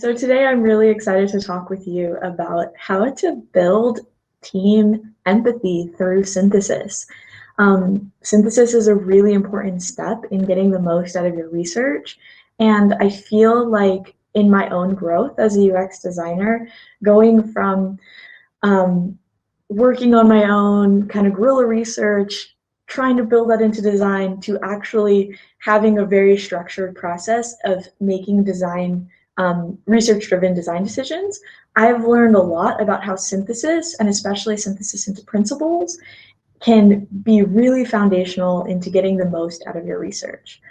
So today I'm really excited to talk with you about how to build team empathy through synthesis. Synthesis is a really important step in getting the most out of your research. And I feel like in my own growth as a UX designer, going from working on my own kind of guerrilla research, trying to build that into design, to actually having a very structured process of making design research-driven design decisions, I've learned a lot about how synthesis, and especially synthesis into principles, can be really foundational into getting the most out of your research.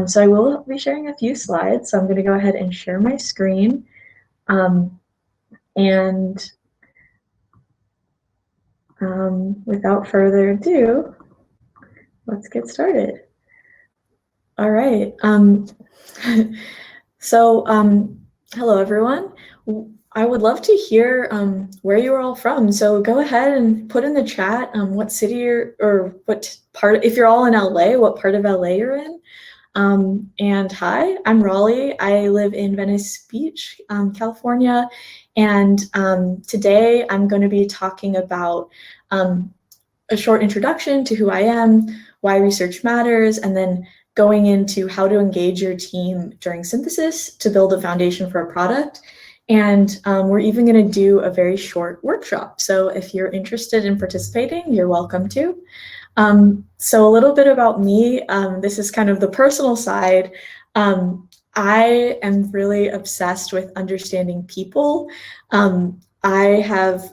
So I will be sharing a few slides. So I'm going to go ahead and share my screen. Without further ado, let's get started. All right. Hello, everyone. I would love to hear where you are all from. So go ahead and put in the chat what city or what part, if you're all in LA, what part of LA you're in. And hi, I'm Raleigh. I live in Venice Beach, California. And today I'm going to be talking about a short introduction to who I am, why research matters, and then going into how to engage your team during synthesis to build a foundation for a product. And we're even going to do a very short workshop. So if you're interested in participating, you're welcome to. So a little bit about me. This is kind of the personal side. I am really obsessed with understanding people. I have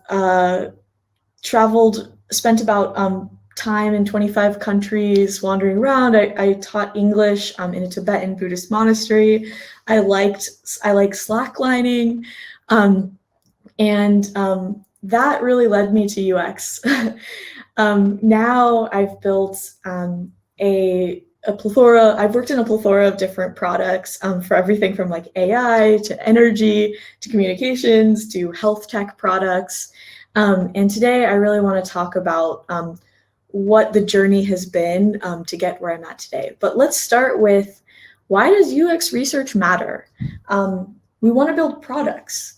spent about time in 25 countries wandering around. I taught English in a Tibetan Buddhist monastery. I like slacklining, and that really led me to UX. Now I've built a plethora. I've worked in a plethora of different products for everything from like AI to energy to communications to health tech products. And today I really want to talk about what the journey has been to get where I'm at today. But let's start with, why does UX research matter? We want to build products,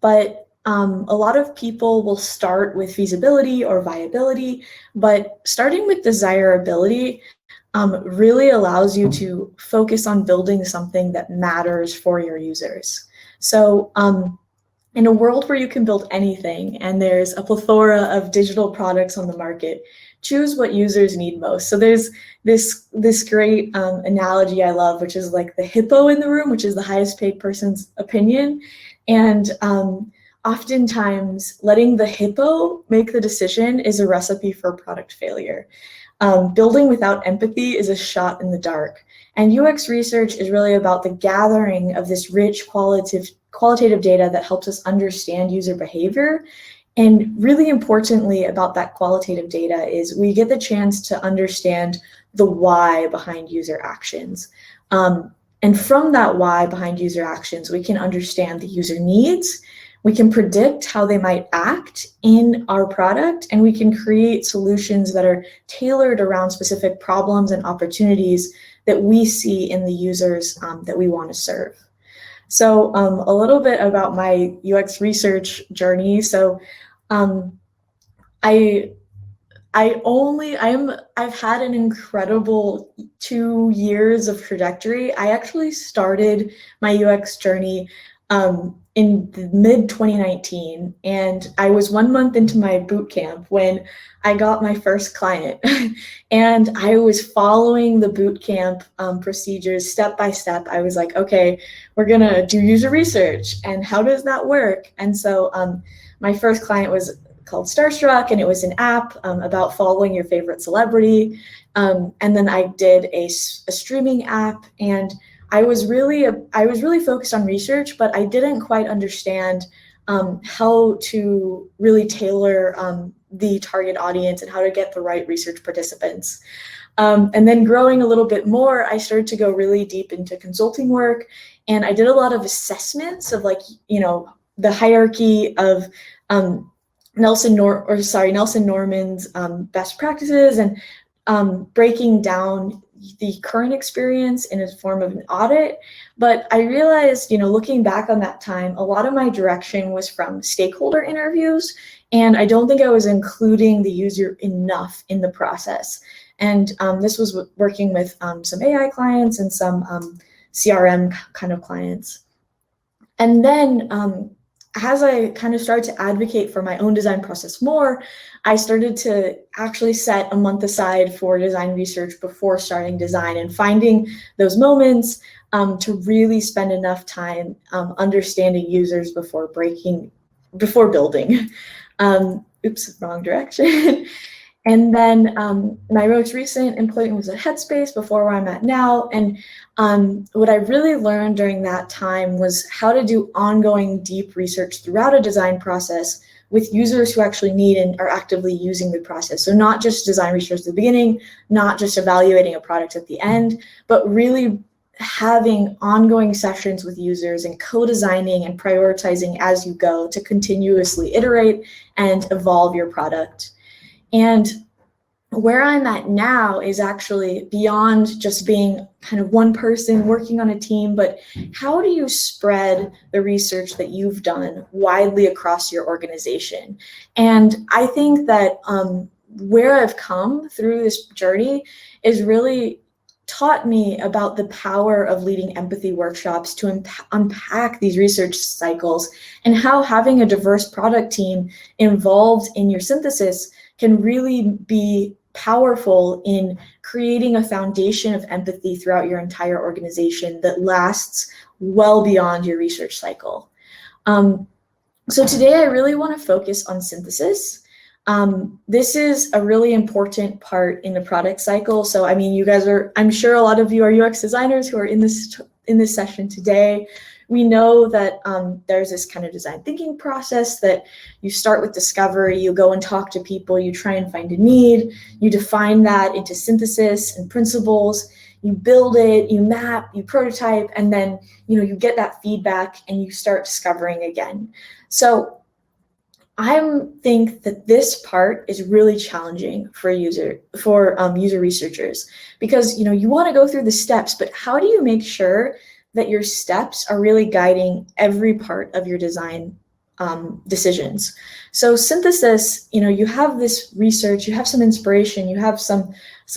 but a lot of people will start with feasibility or viability, but starting with desirability really allows you to focus on building something that matters for your users. So in a world where you can build anything and there's a plethora of digital products on the market, choose what users need most. So there's this great analogy I love, which is like the hippo in the room, which is the highest paid person's opinion. And oftentimes letting the hippo make the decision is a recipe for product failure. Building without empathy is a shot in the dark. And UX research is really about the gathering of this rich qualitative data that helps us understand user behavior. And really importantly about that qualitative data is we get the chance to understand the why behind user actions. And from that why behind user actions, we can understand the user needs, we can predict how they might act in our product, and we can create solutions that are tailored around specific problems and opportunities that we see in the users that we want to serve. So a little bit about my UX research journey. So I've had an incredible 2 years of trajectory. I actually started my UX journey in mid-2019, and I was 1 month into my boot camp when I got my first client. And I was following the boot camp procedures step by step. I was like, okay, we're gonna do user research, and how does that work? And so my first client was called Starstruck, and it was an app about following your favorite celebrity. And then I did a streaming app, and I was really focused on research, but I didn't quite understand how to really tailor the target audience and how to get the right research participants. And then growing a little bit more, I started to go really deep into consulting work, and I did a lot of assessments of the hierarchy of Nelson Norman's best practices, and breaking down the current experience in a form of an audit. But I realized, looking back on that time, a lot of my direction was from stakeholder interviews, and I don't think I was including the user enough in the process. And this was working with some AI clients and some CRM kind of clients. And then as I kind of started to advocate for my own design process more, I started to actually set a month aside for design research before starting design, and finding those moments to really spend enough time understanding users before building. Oops, wrong direction. And then my most recent employment was at Headspace, before where I'm at now. And what I really learned during that time was how to do ongoing deep research throughout a design process with users who actually need and are actively using the process. So not just design research at the beginning, not just evaluating a product at the end, but really having ongoing sessions with users and co-designing and prioritizing as you go to continuously iterate and evolve your product. And where I'm at now is actually beyond just being kind of one person working on a team, but how do you spread the research that you've done widely across your organization? And I think that where I've come through this journey is really taught me about the power of leading empathy workshops to unpack these research cycles, and how having a diverse product team involved in your synthesis can really be powerful in creating a foundation of empathy throughout your entire organization that lasts well beyond your research cycle. So today I really want to focus on synthesis. This is a really important part in the product cycle. So, I mean, I'm sure a lot of you are UX designers who are in this session today. We know that there's this kind of design thinking process that you start with discovery, you go and talk to people, you try and find a need, you define that into synthesis and principles, you build it, you map, you prototype, and then you get that feedback and you start discovering again. So I think that this part is really challenging for user researchers, because you want to go through the steps, but how do you make sure that your steps are really guiding every part of your design decisions? So synthesis, you have this research, you have some inspiration, you have some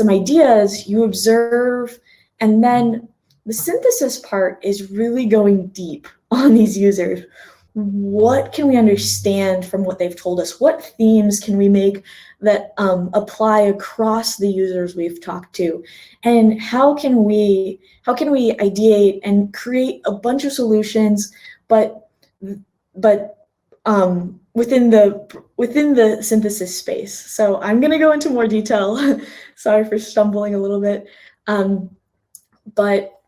ideas, you observe, and then the synthesis part is really going deep on these users. What can we understand from what they've told us? What themes can we make that apply across the users we've talked to? And how can we ideate and create a bunch of solutions, but within the synthesis space? So I'm going to go into more detail. Sorry for stumbling a little bit, but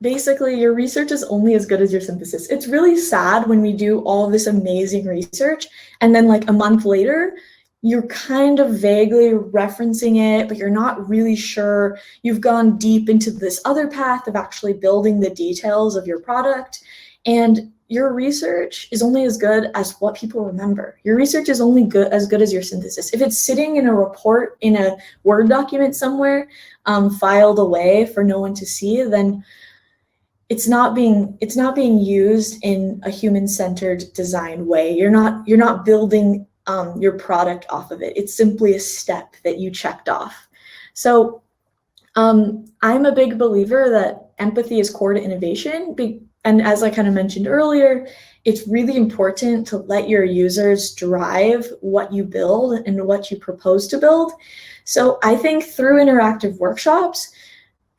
basically, your research is only as good as your synthesis. It's really sad when we do all this amazing research, and then like a month later, you're kind of vaguely referencing it, but you're not really sure. You've gone deep into this other path of actually building the details of your product, and your research is only as good as what people remember. Your research is only as good as your synthesis. If it's sitting in a report in a Word document somewhere, filed away for no one to see, then it's not being used in a human-centered design way. You're not building your product off of it. It's simply a step that you checked off. So I'm a big believer that empathy is core to innovation. And as I kind of mentioned earlier, it's really important to let your users drive what you build and what you propose to build. So I think through interactive workshops,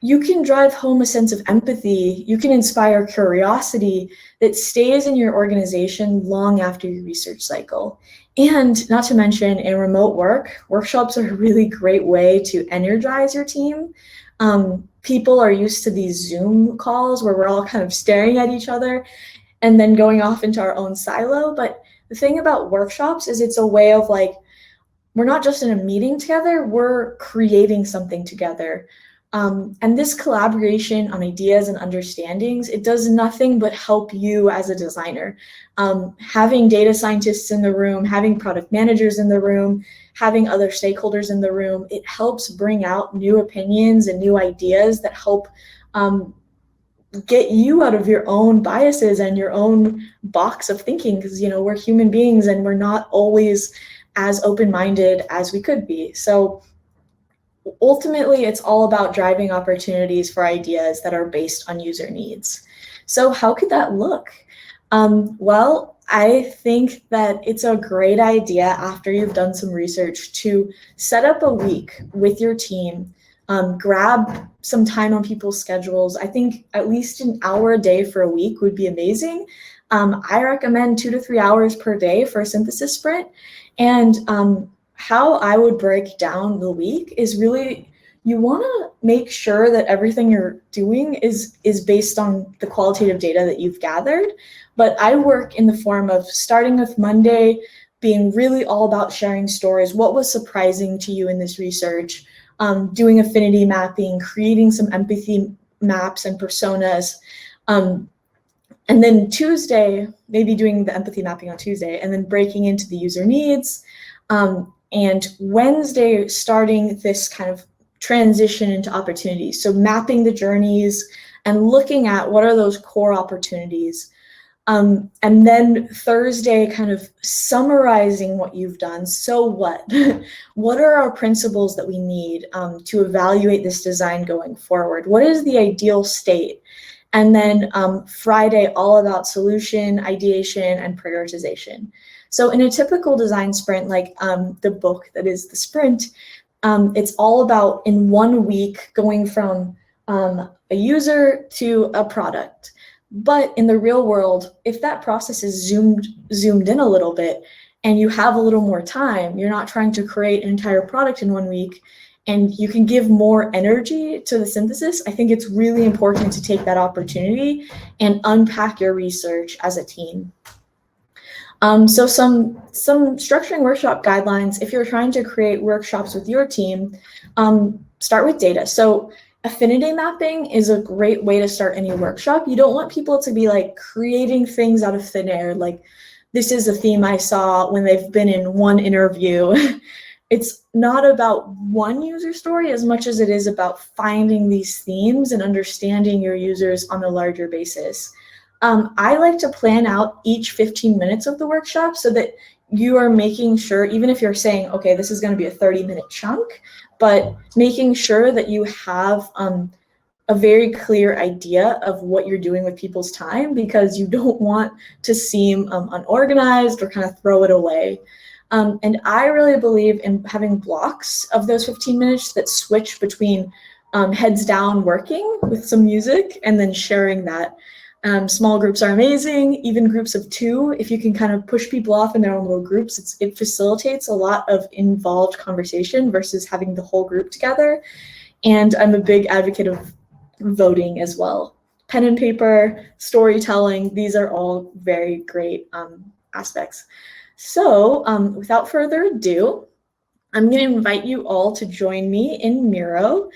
you can drive home a sense of empathy. You can inspire curiosity that stays in your organization long after your research cycle. And not to mention, in remote work, workshops are a really great way to energize your team. People are used to these Zoom calls where we're all kind of staring at each other and then going off into our own silo. But the thing about workshops is it's a way of we're not just in a meeting together, we're creating something together. And this collaboration on ideas and understandings, it does nothing but help you as a designer. Having data scientists in the room, having product managers in the room, having other stakeholders in the room, it helps bring out new opinions and new ideas that help get you out of your own biases and your own box of thinking, because we're human beings and we're not always as open-minded as we could be. So ultimately, it's all about driving opportunities for ideas that are based on user needs. So how could that look? Well, I think that it's a great idea after you've done some research to set up a week with your team, grab some time on people's schedules. I think at least an hour a day for a week would be amazing. I recommend 2 to 3 hours per day for a synthesis sprint. And how I would break down the week is really, you want to make sure that everything you're doing is based on the qualitative data that you've gathered. But I work in the form of starting with Monday, being really all about sharing stories. What was surprising to you in this research? Doing affinity mapping, creating some empathy maps and personas. And then Tuesday, maybe doing the empathy mapping on Tuesday, and then breaking into the user needs. And Wednesday, starting this kind of transition into opportunities. So mapping the journeys and looking at what are those core opportunities. And then Thursday, kind of summarizing what you've done. So what? What are our principles that we need to evaluate this design going forward? What is the ideal state? And then Friday, all about solution, ideation, and prioritization. So in a typical design sprint, like the book that is the sprint, it's all about in 1 week going from a user to a product. But in the real world, if that process is zoomed in a little bit and you have a little more time, you're not trying to create an entire product in 1 week, and you can give more energy to the synthesis, I think it's really important to take that opportunity and unpack your research as a team. So some structuring workshop guidelines, if you're trying to create workshops with your team, start with data. So affinity mapping is a great way to start any workshop. You don't want people to be like creating things out of thin air, like this is a theme I saw when they've been in one interview. It's not about one user story as much as it is about finding these themes and understanding your users on a larger basis. I like to plan out each 15 minutes of the workshop so that you are making sure, even if you're saying, okay, this is going to be a 30-minute chunk, but making sure that you have a very clear idea of what you're doing with people's time, because you don't want to seem unorganized or kind of throw it away. And I really believe in having blocks of those 15 minutes that switch between heads down working with some music and then sharing that. Small groups are amazing, even groups of 2. If you can kind of push people off in their own little groups, it facilitates a lot of involved conversation versus having the whole group together. And I'm a big advocate of voting as well. Pen and paper, storytelling, these are all very great aspects. So without further ado, I'm going to invite you all to join me in Miro.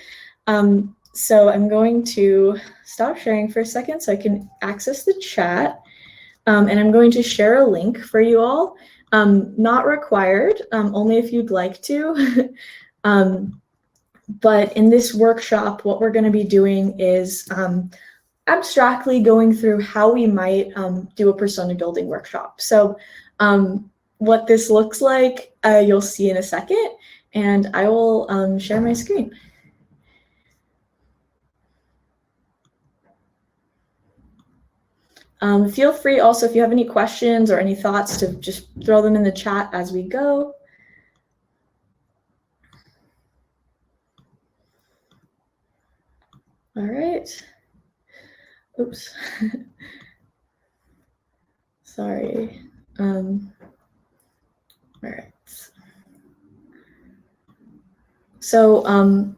So I'm going to stop sharing for a second so I can access the chat. And I'm going to share a link for you all. Not required, only if you'd like to. But in this workshop, what we're going to be doing is abstractly going through how we might do a persona building workshop. So what this looks like, you'll see in a second, and I will share my screen. Feel free also, if you have any questions or any thoughts, to just throw them in the chat as we go. All right. Oops. Sorry. All right. So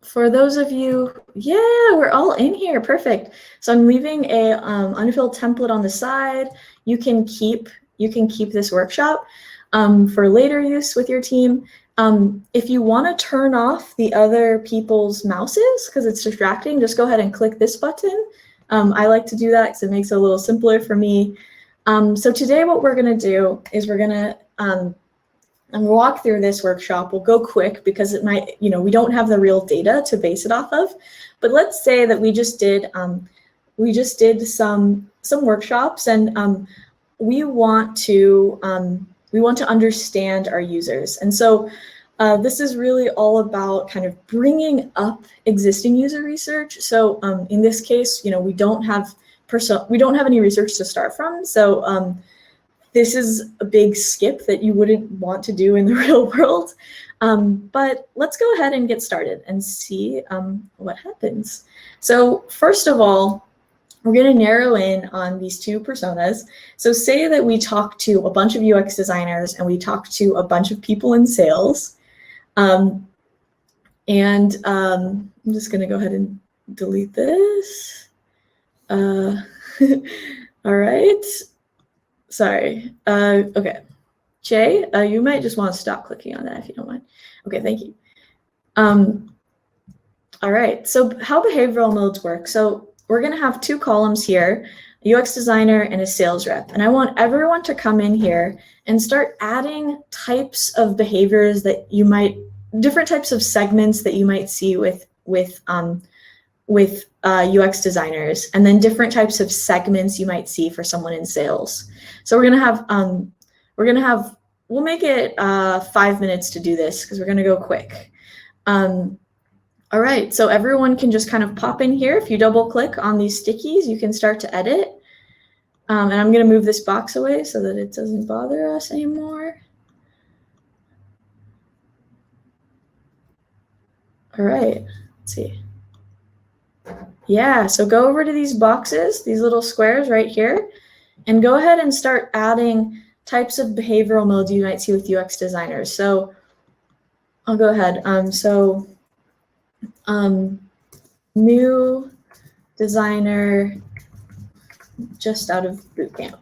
for those of you, yeah, we're all in here. Perfect. So I'm leaving a unfilled template on the side. You can keep this workshop for later use with your team. If you want to turn off the other people's mouses because it's distracting, just go ahead and click this button. I like to do that because it makes it a little simpler for me. So today what we're going to do is we're going to walk through this workshop. We'll go quick because it might, we don't have the real data to base it off of. But let's say that we just did some workshops, and we want to understand our users. And so this is really all about kind of bringing up existing user research. So in this case, we don't have any research to start from. So this is a big skip that you wouldn't want to do in the real world. But let's go ahead and get started and see what happens. So first of all, we're going to narrow in on these two personas. So say that we talk to a bunch of UX designers and we talk to a bunch of people in sales. I'm just going to go ahead and delete this. All right. Sorry. Okay. Jay, you might just want to stop clicking on that if you don't mind. Okay, thank you. All right. So how behavioral modes work. So we're going to have two columns here, a UX designer and a sales rep. And I want everyone to come in here and start adding types of behaviors that different types of segments that you might see with UX designers, and then different types of segments you might see for someone in sales. So we're going to have, we'll make it 5 minutes to do this because we're going to go quick. All right, so everyone can just kind of pop in here. If you double click on these stickies, you can start to edit. And I'm going to move this box away so that it doesn't bother us anymore. All right, let's see. Yeah, so go over to these boxes, these little squares right here, and go ahead and start adding types of behavioral modes you might see with UX designers. So I'll go ahead. New designer just out of bootcamp.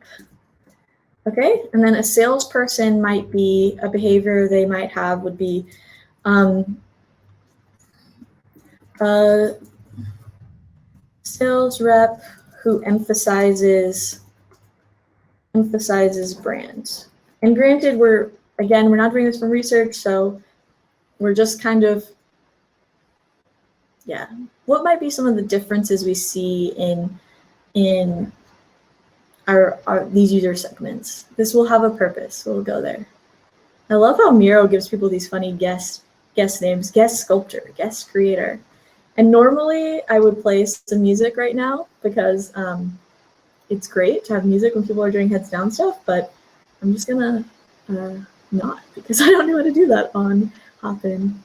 Okay, and then a salesperson might be, a behavior they might have would be sales rep who emphasizes brand. And granted, we're not doing this from research, so we're just kind of, yeah. What might be some of the differences we see in these user segments? This will have a purpose. We'll go there. I love how Miro gives people these funny guest names: guest sculptor, guest creator. And normally I would play some music right now because it's great to have music when people are doing heads down stuff, but I'm just gonna not, because I don't know how to do that on Hopin.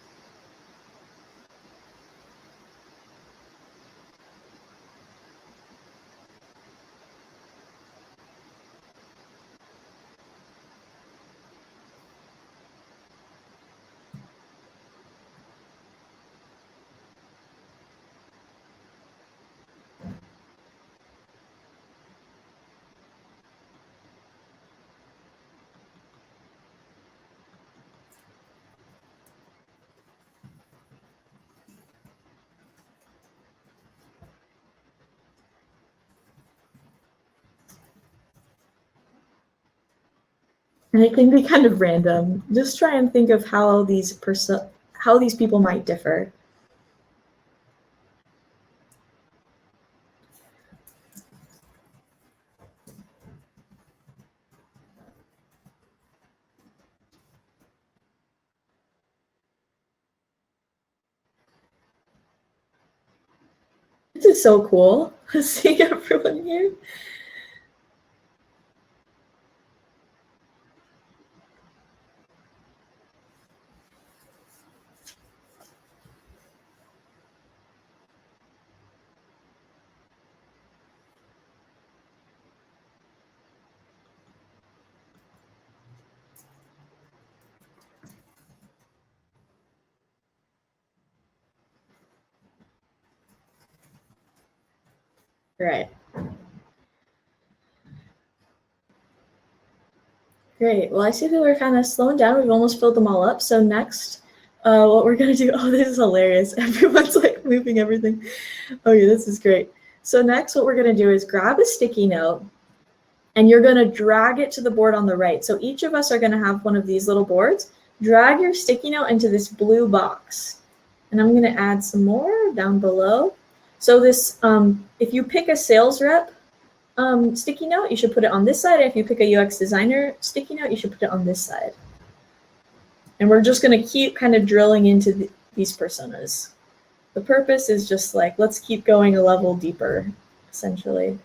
And it can be kind of random. Just try and think of how these people might differ. This is so cool, seeing everyone here. Right. Great. Well, I see that we're kind of slowing down. We've almost filled them all up. So next, what we're gonna do, oh, this is hilarious. Everyone's like moving everything. Okay, this is great. So next, what we're gonna do is grab a sticky note and you're gonna drag it to the board on the right. So each of us are gonna have one of these little boards. Drag your sticky note into this blue box. And I'm gonna add some more down below. So this, if you pick a sales rep sticky note, you should put it on this side. If you pick a UX designer sticky note, you should put it on this side. And we're just gonna keep kind of drilling into these personas. The purpose is just like, let's keep going a level deeper, essentially.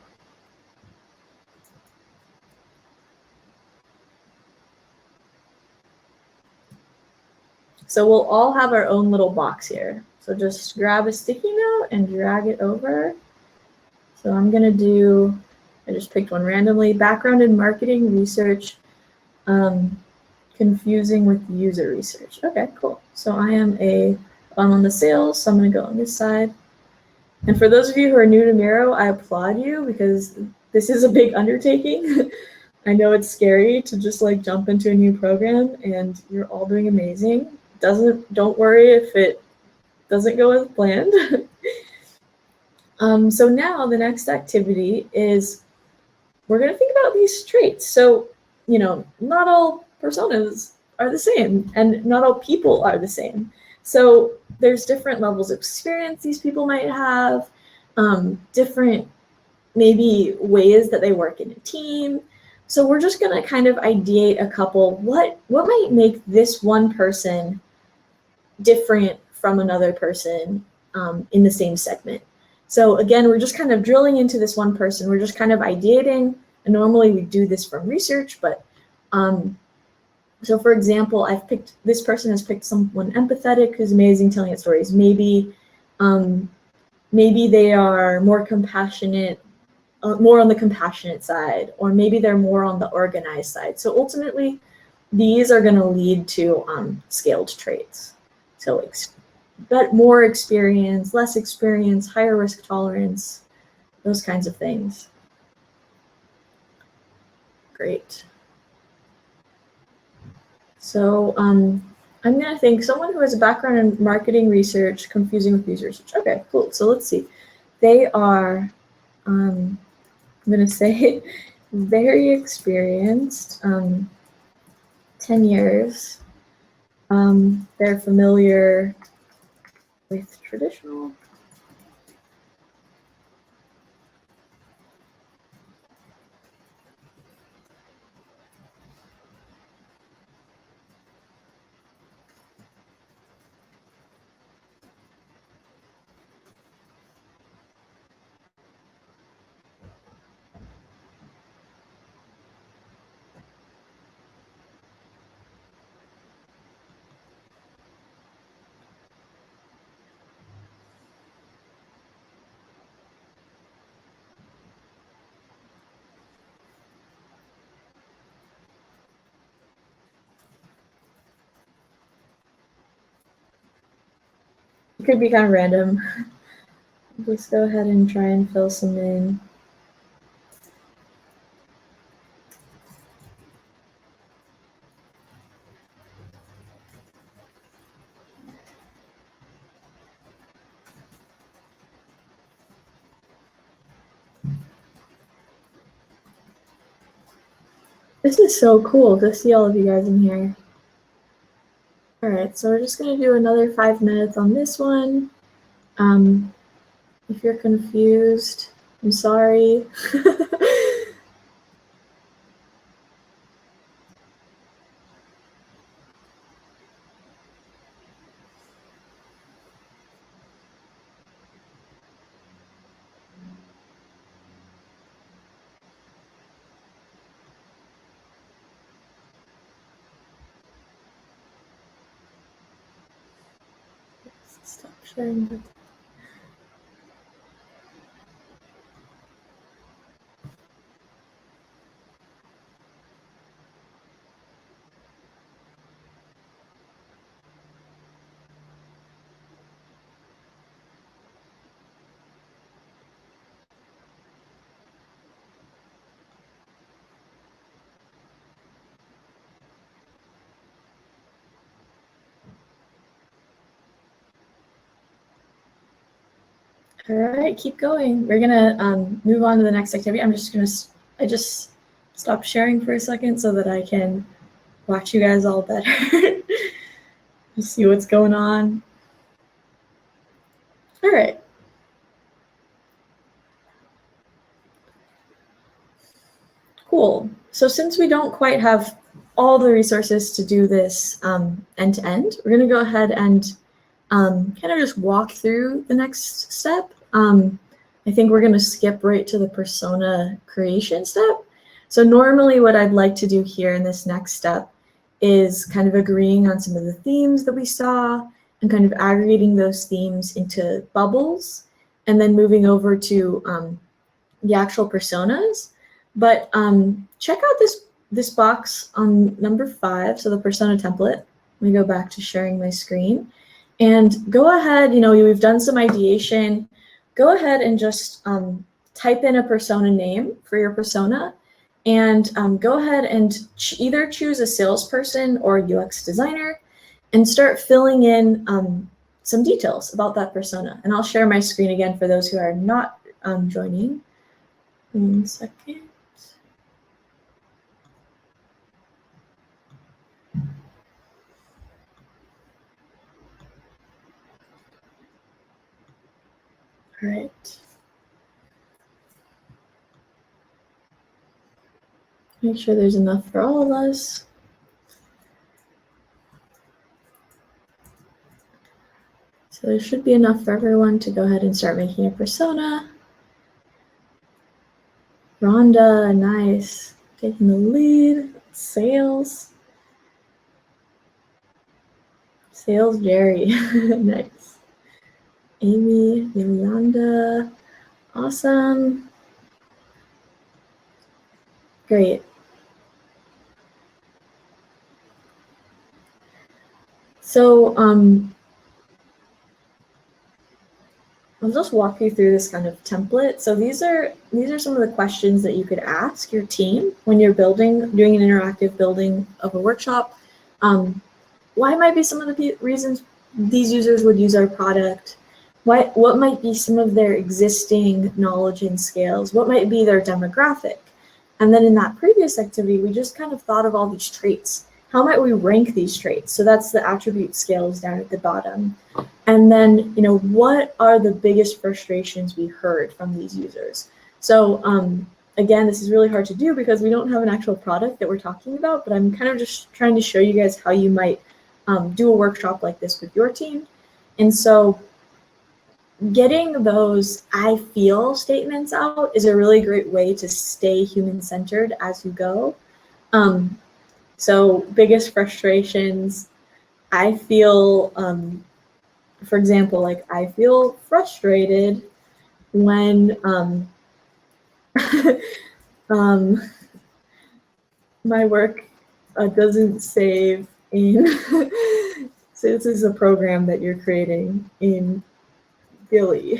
So we'll all have our own little box here. So just grab a sticky note and drag it over. So I'm gonna do, I just picked one randomly, background in marketing research, confusing with user research. Okay, cool. So I'm on the sales, so I'm gonna go on this side. And for those of you who are new to Miro, I applaud you because this is a big undertaking. I know it's scary to just like jump into a new program, and you're all doing amazing. Don't worry if it doesn't go as planned. So now the next activity is we're going to think about these traits. So, not all personas are the same, and not all people are the same. So there's different levels of experience these people might have, different maybe ways that they work in a team. So we're just going to kind of ideate a couple. What might make this one person different from another person in the same segment? So again, we're just kind of drilling into this one person. We're just kind of ideating. And normally we do this from research, but so for example, this person has picked someone empathetic who's amazing telling its stories. Maybe they are more compassionate, more on the compassionate side, or maybe they're more on the organized side. So ultimately, these are going to lead to scaled traits. So but more experience, less experience, higher risk tolerance, those kinds of things. Great. So I'm going to think someone who has a background in marketing research, confusing with user research. Okay, cool. So let's see. They are, I'm going to say, very experienced, 10 years. They're familiar with traditional. It could be kind of random. Just go ahead and try and fill some in. This is so cool to see all of you guys in here. All right, so we're just going to do another 5 minutes on this one. If you're confused, I'm sorry. Stop sharing that. All right, keep going. We're gonna move on to the next activity. I just stopped sharing for a second so that I can watch you guys all better. Just see what's going on. All right. Cool. So since we don't quite have all the resources to do this end to end, we're gonna go ahead and kind of just walk through the next step. I think we're gonna skip right to the persona creation step. So normally what I'd like to do here in this next step is kind of agreeing on some of the themes that we saw and kind of aggregating those themes into bubbles and then moving over to the actual personas. But check out this box on number 5, so the persona template. Let me go back to sharing my screen. And go ahead, we've done some ideation. Go ahead and just type in a persona name for your persona and go ahead and either choose a salesperson or UX designer and start filling in some details about that persona. And I'll share my screen again for those who are not joining. 1 second. All right. Make sure there's enough for all of us. So there should be enough for everyone to go ahead and start making a persona. Rhonda, nice. Taking the lead. Sales. Sales Jerry, nice. Amy, Yolanda, awesome. Great. So I'll just walk you through this kind of template. So these are some of the questions that you could ask your team when you're doing an interactive building of a workshop. Why might be some of the reasons these users would use our product? What might be some of their existing knowledge and scales? What might be their demographic? And then in that previous activity, we just kind of thought of all these traits. How might we rank these traits? So that's the attribute scales down at the bottom. And then, what are the biggest frustrations we heard from these users? So again, this is really hard to do because we don't have an actual product that we're talking about, but I'm kind of just trying to show you guys how you might do a workshop like this with your team. And so getting those I feel statements out is a really great way to stay human-centered as you go. So biggest frustrations, I feel, for example, like I feel frustrated when my work doesn't save in, so this is a program that you're creating in Gilly.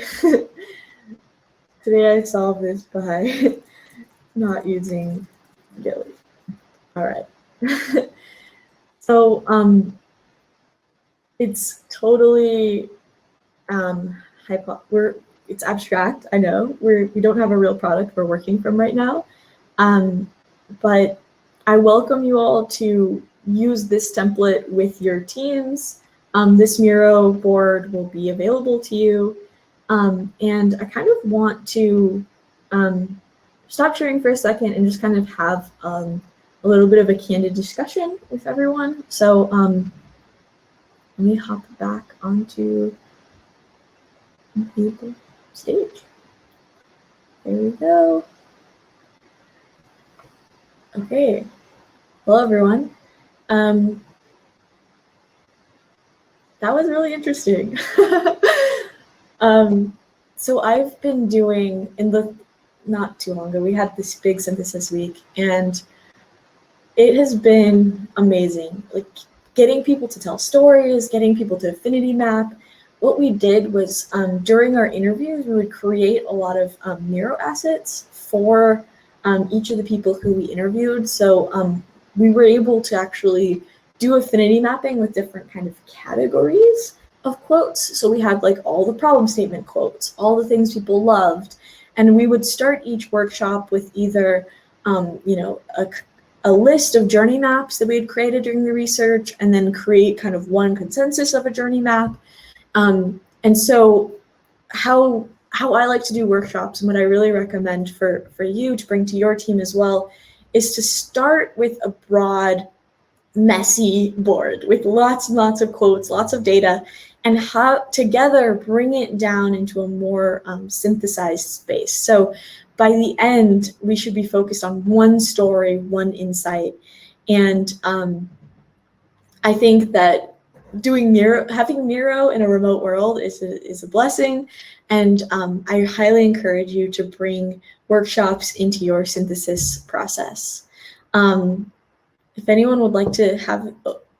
Today I solved this by not using Gilly. All right. So it's totally it's abstract. I know we don't have a real product we're working from right now, but I welcome you all to use this template with your teams. This Mural board will be available to you, and I kind of want to stop sharing for a second and just kind of have a little bit of a candid discussion with everyone. So let me hop back onto the stage. There we go. Okay. Hello, everyone. That was really interesting. So I've been doing, not too long ago, we had this big synthesis week, and it has been amazing. Like getting people to tell stories, getting people to affinity map. What we did was during our interviews, we would create a lot of Miro assets for each of the people who we interviewed. So we were able to actually do affinity mapping with different kind of categories of quotes. So we had like all the problem statement quotes, all the things people loved. And we would start each workshop with either, a list of journey maps that we had created during the research, and then create kind of one consensus of a journey map. And so how I like to do workshops, and what I really recommend for you to bring to your team as well, is to start with a broad, messy board with lots and lots of quotes, lots of data, and how together bring it down into a more synthesized space. So by the end, we should be focused on one story, one insight. And I think that having Miro in a remote world is a blessing. And I highly encourage you to bring workshops into your synthesis process. If anyone would like to have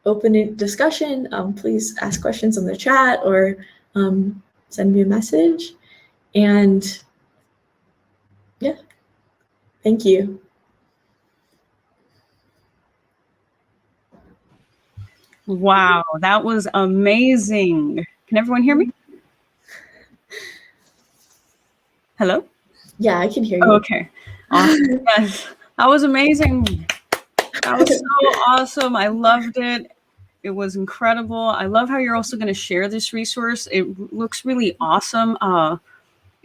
open discussion, please ask questions in the chat or send me a message. And yeah, thank you. Wow, that was amazing. Can everyone hear me? Hello? Yeah, I can hear you. Okay, awesome. Yes, that was amazing. That was so awesome. I loved it. It was incredible. I love how you're also going to share this resource. It looks really awesome.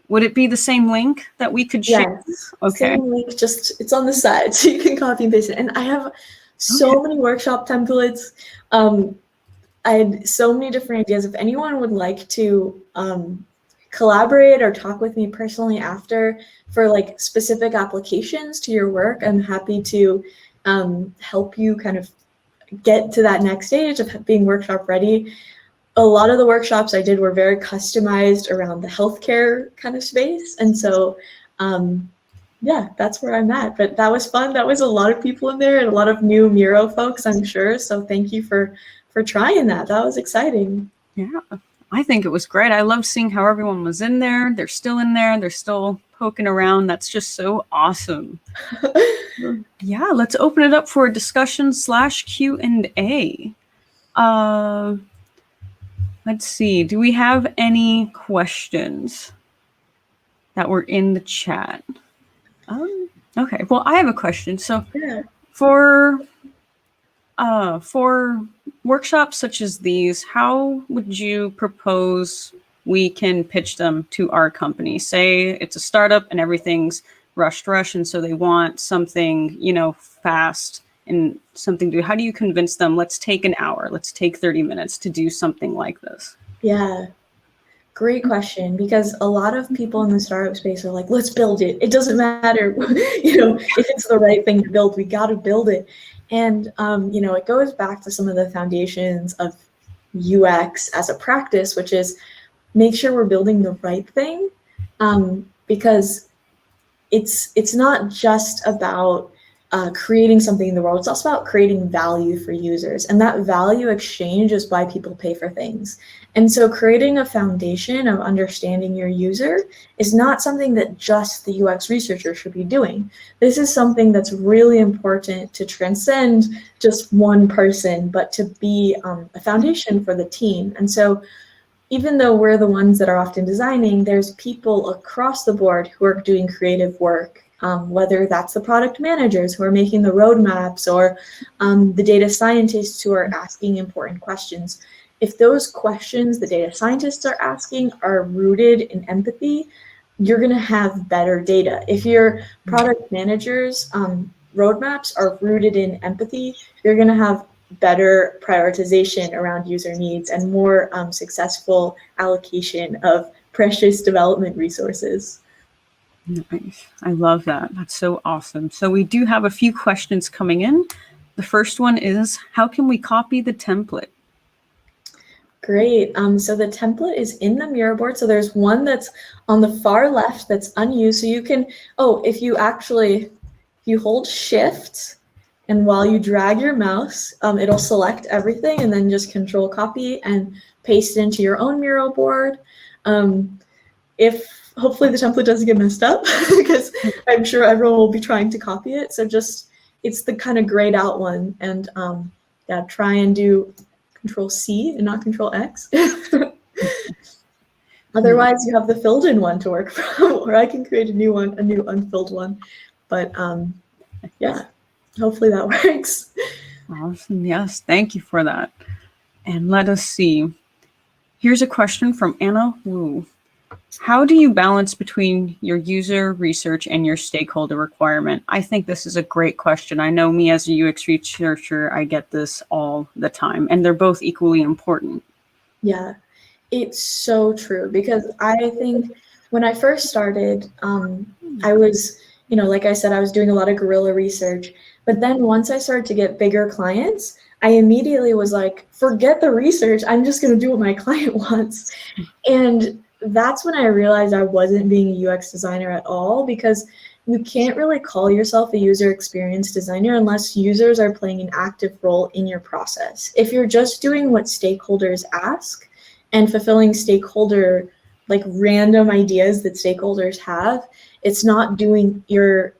Would it be the same link that we could share? Yes. Okay. Same link, just it's on the side, so you can copy and paste it. And I have so many workshop templates. I had so many different ideas. If anyone would like to collaborate or talk with me personally after for like specific applications to your work, I'm happy to help you kind of get to that next stage of being workshop ready. A lot of the workshops I did were very customized around the healthcare kind of space. And so, yeah, that's where I'm at. But that was fun. That was a lot of people in there and a lot of new Miro folks, I'm sure. So thank you for trying that. That was exciting. Yeah, I think it was great. I loved seeing how everyone was in there. They're still in there. They're still poking around. That's just so awesome. Yeah, let's open it up for a discussion / Q&A. Let's see. Do we have any questions that were in the chat? Okay. Well, I have a question. So Yeah. for workshops such as these, how would you propose we can pitch them to our company? Say it's a startup and everything's rush, and so they want something, fast and something to do. How do you convince them, let's take an hour, let's take 30 minutes to do something like this? Yeah, great question, because a lot of people in the startup space are like, let's build it. It doesn't matter, if it's the right thing to build, we got to build it. And, it goes back to some of the foundations of UX as a practice, which is make sure we're building the right thing, because it's not just about creating something in the world. It's also about creating value for users, and that value exchange is why people pay for things. And so creating a foundation of understanding your user is not something that just the UX researcher should be doing. This is something that's really important to transcend just one person, but to be a foundation for the team. And so even though we're the ones that are often designing, there's people across the board who are doing creative work, whether that's the product managers who are making the roadmaps or the data scientists who are asking important questions. If those questions the data scientists are asking are rooted in empathy, you're going to have better data. If your product managers' roadmaps are rooted in empathy, you're going to have better prioritization around user needs and more successful allocation of precious development resources. Nice. I love that. That's so awesome. So we do have a few questions coming in. The first one is, how can we copy the template? Great. So the template is in the Mural Board. So there's one that's on the far left that's unused. So you can, if you hold Shift, and while you drag your mouse, it'll select everything and then just Control copy and paste it into your own Mural Board. Hopefully the template doesn't get messed up, because I'm sure everyone will be trying to copy it. So it's the kind of grayed out one, and try and do Control C and not Control X. Otherwise, you have the filled in one to work from, or I can create a new one, a new unfilled one. But yeah, hopefully that works. Awesome. Yes, thank you for that. And let us see. Here's a question from Anna Wu. How do you balance between your user research and your stakeholder requirement? I think this is a great question. I know me as a UX researcher, I get this all the time, and they're both equally important. Yeah, it's so true, because I think when I first started, I was, like I said, I was doing a lot of guerrilla research. But then once I started to get bigger clients, I immediately was like, forget the research. I'm just going to do what my client wants. And that's when I realized I wasn't being a UX designer at all, because you can't really call yourself a user experience designer unless users are playing an active role in your process. If you're just doing what stakeholders ask and fulfilling stakeholder, like random ideas that stakeholders have, it's not doing your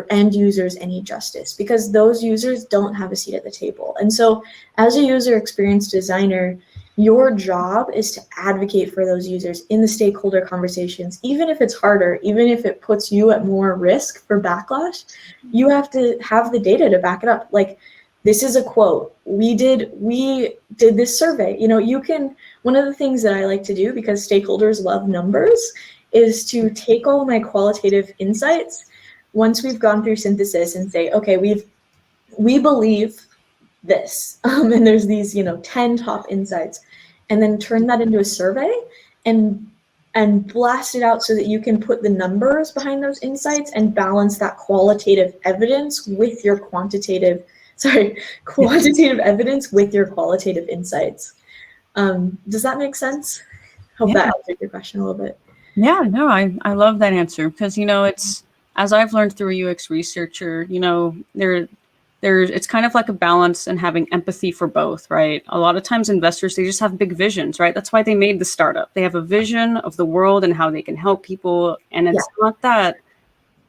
end users any justice, because those users don't have a seat at the table. And so as a user experience designer, your job is to advocate for those users in the stakeholder conversations. Even if it's harder, even if it puts you at more risk for backlash, you have to have the data to back it up. Like, this is a quote. We did this survey. One of the things that I like to do, because stakeholders love numbers, is to take all my qualitative insights once we've gone through synthesis and say, okay, we believe this, and there's these 10 top insights, and then turn that into a survey and blast it out so that you can put the numbers behind those insights and balance that qualitative evidence with your quantitative evidence with your qualitative insights. Does that make sense? Hope that answered your question a little bit. Yeah, no, I love that answer, because it's, as I've learned through a UX researcher, it's kind of like a balance and having empathy for both, right? A lot of times investors, they just have big visions, right? That's why they made the startup. They have a vision of the world and how they can help people. And it's not that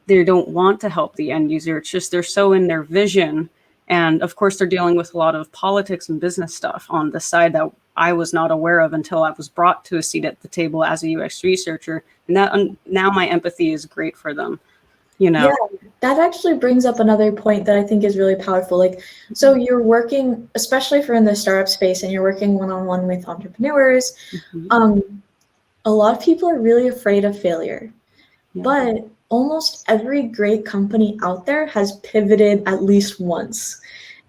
they don't want to help the end user. It's just they're so in their vision. And of course, they're dealing with a lot of politics and business stuff on the side that I was not aware of until I was brought to a seat at the table as a UX researcher. And that now my empathy is great for them. Yeah, that actually brings up another point that I think is really powerful. Like, so you're working, especially if you're in the startup space and you're working one-on-one with entrepreneurs, a lot of people are really afraid of failure. But almost every great company out there has pivoted at least once.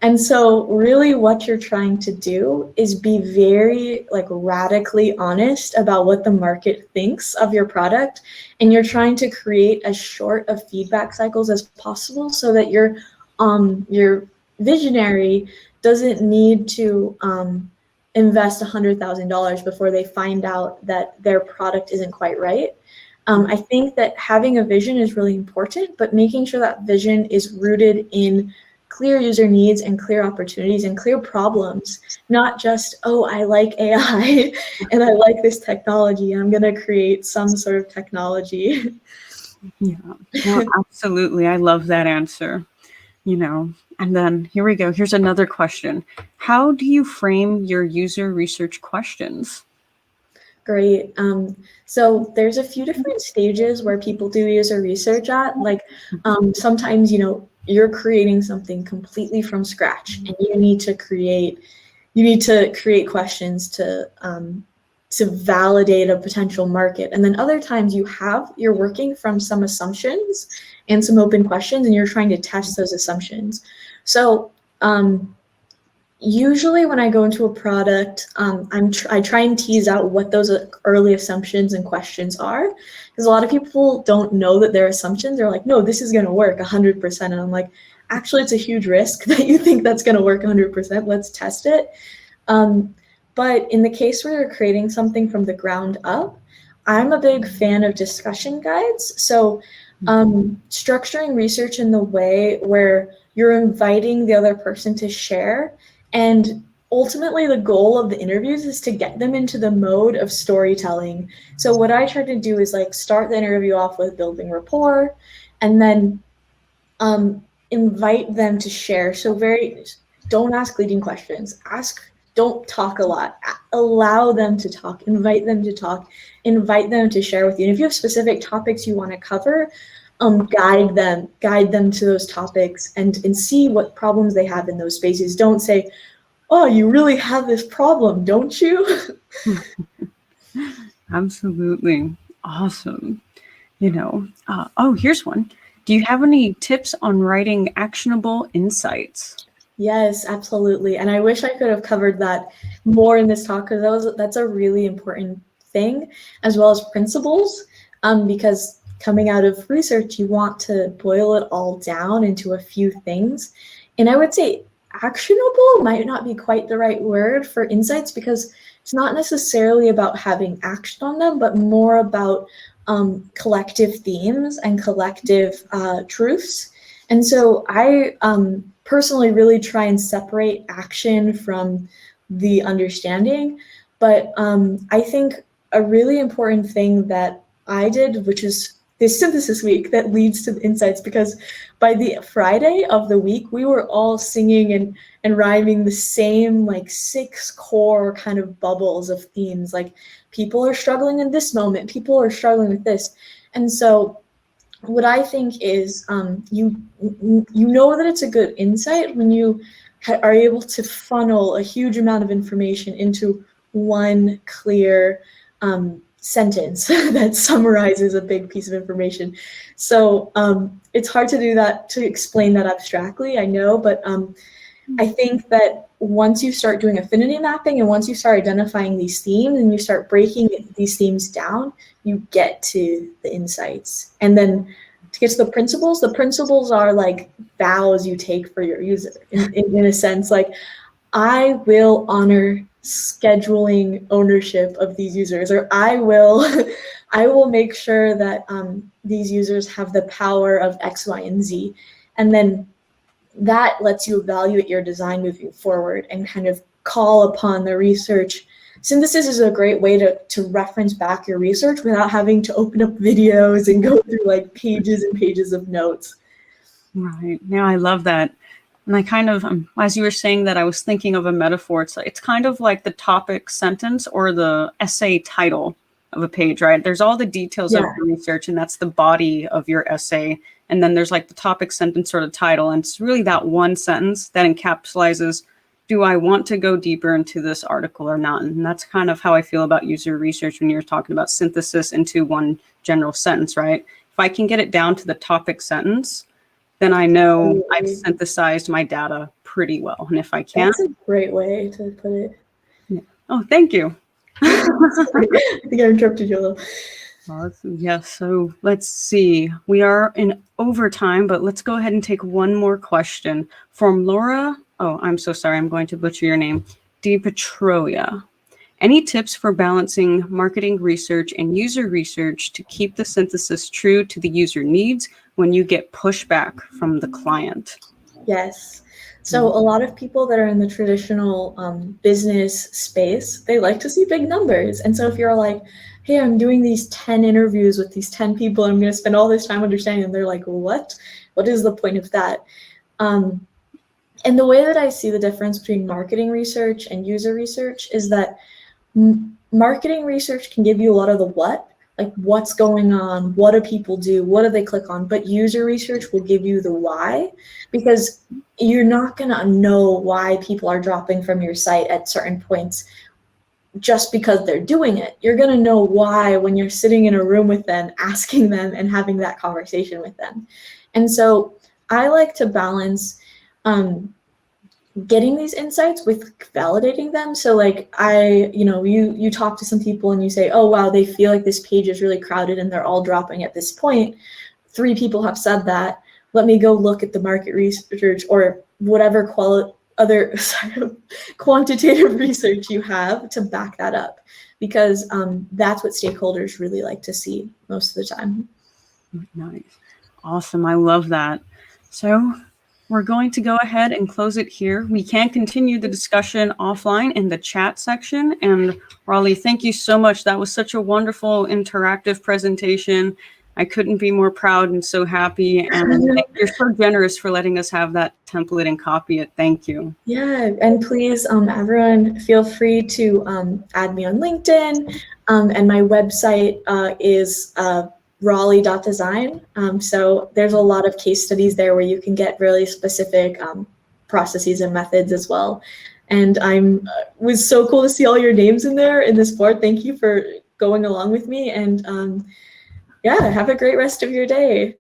And so really what you're trying to do is be very radically honest about what the market thinks of your product. And you're trying to create as short of feedback cycles as possible so that your visionary doesn't need to invest $100,000 before they find out that their product isn't quite right. I think that having a vision is really important, but making sure that vision is rooted in clear user needs and clear opportunities and clear problems, not just, oh, I like AI and I like this technology, I'm going to create some sort of technology. Yeah, no, absolutely. I love that answer. And then here we go. Here's another question. How do you frame your user research questions? Great. So there's a few different stages where people do user research at. Sometimes, you're creating something completely from scratch, and you need to create questions to validate a potential market. And then other times you're working from some assumptions and some open questions, and you're trying to test those assumptions. So usually when I go into a product, I try and tease out what those early assumptions and questions are, because a lot of people don't know that they're assumptions. They're like, no, this is going to work 100%. And I'm like, actually, it's a huge risk that you think that's going to work 100%. Let's test it. But in the case where you're creating something from the ground up, I'm a big fan of discussion guides. So structuring research in the way where you're inviting the other person to share. And ultimately, the goal of the interviews is to get them into the mode of storytelling. So what I try to do is start the interview off with building rapport, and then invite them to share. So don't ask leading questions. Ask don't talk a lot. Allow them to talk, invite them to talk, invite them to share with you. And if you have specific topics you want to cover, guide them to those topics and see what problems they have in those spaces. Don't say, oh, you really have this problem, don't you? Absolutely. Awesome. Here's one. Do you have any tips on writing actionable insights? Yes, absolutely. And I wish I could have covered that more in this talk, because that's a really important thing, as well as principles, because coming out of research, you want to boil it all down into a few things. And I would say actionable might not be quite the right word for insights, because it's not necessarily about having action on them, but more about collective themes and collective truths. And so I personally really try and separate action from the understanding. But I think a really important thing that I did, which is this synthesis week that leads to the insights, because by the Friday of the week, we were all singing and rhyming the same like 6 core kind of bubbles of themes. Like, people are struggling in this moment, people are struggling with this. And so what I think is you know that it's a good insight when you are able to funnel a huge amount of information into one clear sentence that summarizes a big piece of information. So it's hard to do that, to explain that abstractly, I know, but I think that once you start doing affinity mapping and once you start identifying these themes and you start breaking these themes down, you get to the insights. And then to get to the principles are like vows you take for your user in a sense. Like, I will honor scheduling ownership of these users, or I will make sure that these users have the power of X, Y, and Z. And then that lets you evaluate your design moving forward and kind of call upon the research. Synthesis is a great way to reference back your research without having to open up videos and go through like pages and pages of notes. Right. Yeah, I love that. And I kind of, as you were saying that, I was thinking of a metaphor. It's kind of like the topic sentence or the essay title of a page, right? There's all the details of your research, and that's the body of your essay. And then there's like the topic sentence or the title. And it's really that one sentence that encapsulates, do I want to go deeper into this article or not? And that's kind of how I feel about user research when you're talking about synthesis into one general sentence, right? If I can get it down to the topic sentence, then I know I've synthesized my data pretty well. And if I can't. That's a great way to put it. Yeah. Oh, thank you. I think I interrupted you a little. Awesome. Yes. So let's see. We are in overtime, but let's go ahead and take one more question from Laura. Oh, I'm so sorry. I'm going to butcher your name. DiPetroia. Any tips for balancing marketing research and user research to keep the synthesis true to the user needs when you get pushback from the client? Yes. So a lot of people that are in the traditional business space, they like to see big numbers. And so if you're like, hey, I'm doing these 10 interviews with these 10 people, I'm going to spend all this time understanding them, they're like, what? What is the point of that? And the way that I see the difference between marketing research and user research is that marketing research can give you a lot of the what, like what's going on, what do people do, what do they click on, but user research will give you the why, because you're not going to know why people are dropping from your site at certain points just because they're doing it. You're going to know why when you're sitting in a room with them, asking them and having that conversation with them. And so I like to balance getting these insights with validating them. So like you talk to some people and you say, oh, wow, they feel like this page is really crowded and they're all dropping at this point. 3 people have said that. Let me go look at the market research or whatever other quantitative research you have to back that up, because that's what stakeholders really like to see most of the time. Nice. Awesome. I love that. So we're going to go ahead and close it here. We can continue the discussion offline in the chat section. And Raleigh, thank you so much. That was such a wonderful interactive presentation. I couldn't be more proud and so happy. And you're so generous for letting us have that template and copy it. Thank you. Yeah, and please, everyone, feel free to add me on LinkedIn, and my website is Raleigh.design. So there's a lot of case studies there where you can get really specific processes and methods as well. And was so cool to see all your names in there in this board. Thank you for going along with me, and yeah, have a great rest of your day.